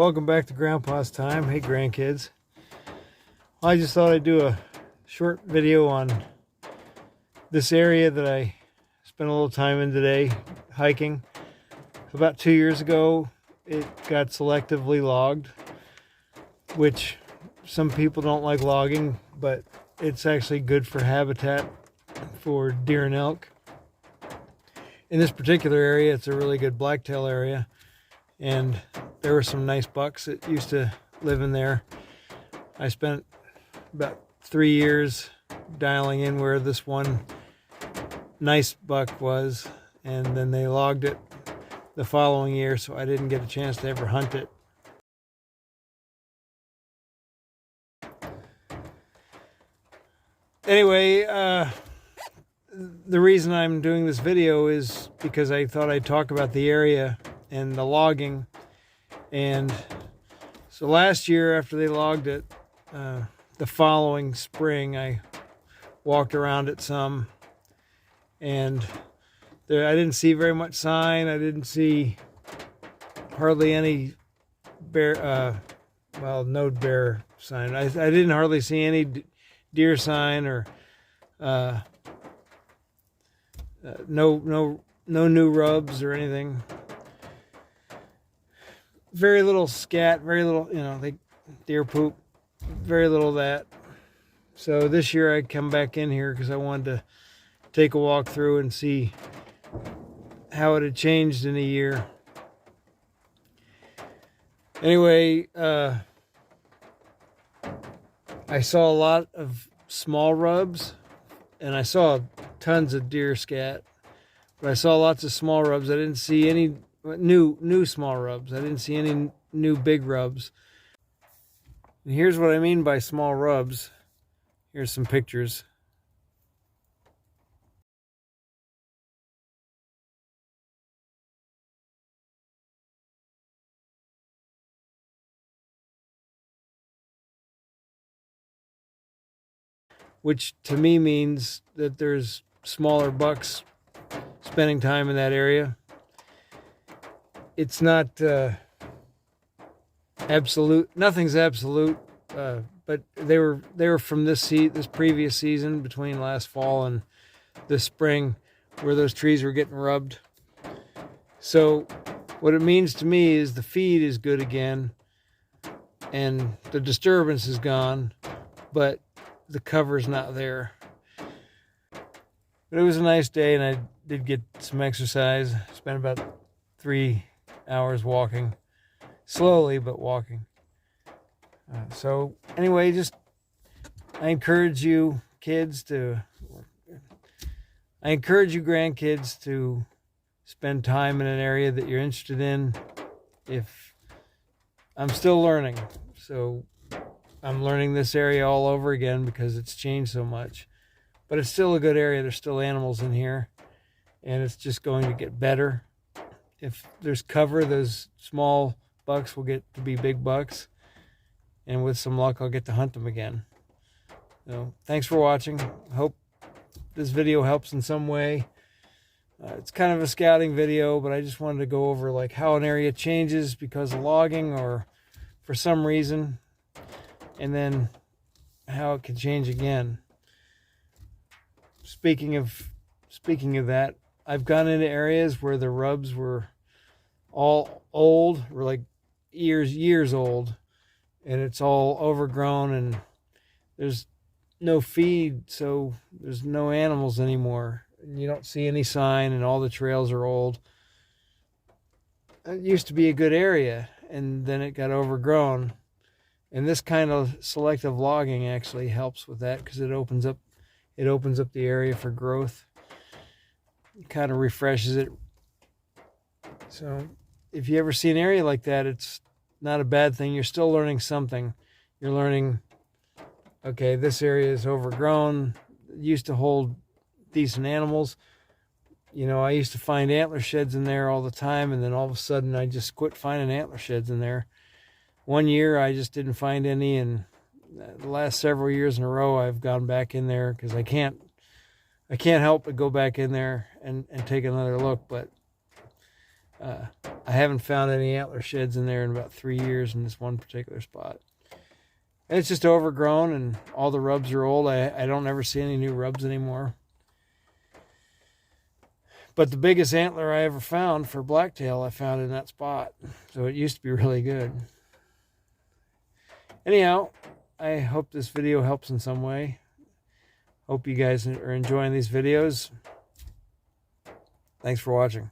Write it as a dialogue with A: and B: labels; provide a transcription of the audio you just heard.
A: welcome back to Grandpa's Time. Hey grandkids. I just thought I'd do a short video on this area that I spent a little time in today hiking. About 2 years ago it got selectively logged, which some people don't like logging, but it's actually good for habitat for deer and elk. In this particular area, it's a really good blacktail area, and there were some nice bucks that used to live in there. I spent about 3 years dialing in where this one nice buck was, and then they logged it the following year, so I didn't get a chance to ever hunt it. Anyway, the reason I'm doing this video is because I thought I'd talk about the area and the logging. And so last year, after they logged it, the following spring, I walked around it some, and I didn't see very much sign. I didn't see hardly any bear, no bear sign. I didn't hardly see any deer sign, or no new rubs or anything. Very little scat, very little, deer poop, very little of that. So this year I come back in here because I wanted to take a walk through and see how it had changed in a year. Anyway, I saw a lot of small rubs, and I saw tons of deer scat, but I saw lots of small rubs. I didn't see any new small rubs. I didn't see any new big rubs. And here's what I mean by small rubs. Here's some pictures. Which to me means that there's smaller bucks spending time in that area. It's not absolute. Nothing's absolute, but they were from this previous season, between last fall and this spring, where those trees were getting rubbed. So what it means to me is the feed is good again, and the disturbance is gone, but the cover's not there. But it was a nice day, and I did get some exercise. Spent about 3 hours walking, slowly but walking. So anyway, I encourage you grandkids to spend time in an area that you're interested in. I'm still learning, so I'm learning this area all over again because it's changed so much. But it's still a good area. There's still animals in here, and it's just going to get better. If there's cover, those small bucks will get to be big bucks, and with some luck, I'll get to hunt them again. So thanks for watching. I hope this video helps in some way. It's kind of a scouting video, but I just wanted to go over like how an area changes because of logging or for some reason, and then how it can change again. Speaking of that, I've gone into areas where the rubs were all old, were like years old, and it's all overgrown, and there's no feed, so there's no animals anymore. You don't see any sign, and all the trails are old. It used to be a good area, and then it got overgrown. And this kind of selective logging actually helps with that, because it opens up the area for growth. It kind of refreshes it. So if you ever see an area like that, it's not a bad thing. You're still learning something. You're learning, okay, this area is overgrown. It used to hold decent animals. I used to find antler sheds in there all the time, and then all of a sudden I just quit finding antler sheds in there. One year I just didn't find any, and the last several years in a row I've gone back in there because I can't help but go back in there and take another look. But I haven't found any antler sheds in there in about 3 years in this one particular spot. And it's just overgrown and all the rubs are old. I don't ever see any new rubs anymore. But the biggest antler I ever found for blacktail, I found in that spot. So it used to be really good. Anyhow, I hope this video helps in some way. Hope you guys are enjoying these videos. Thanks for watching.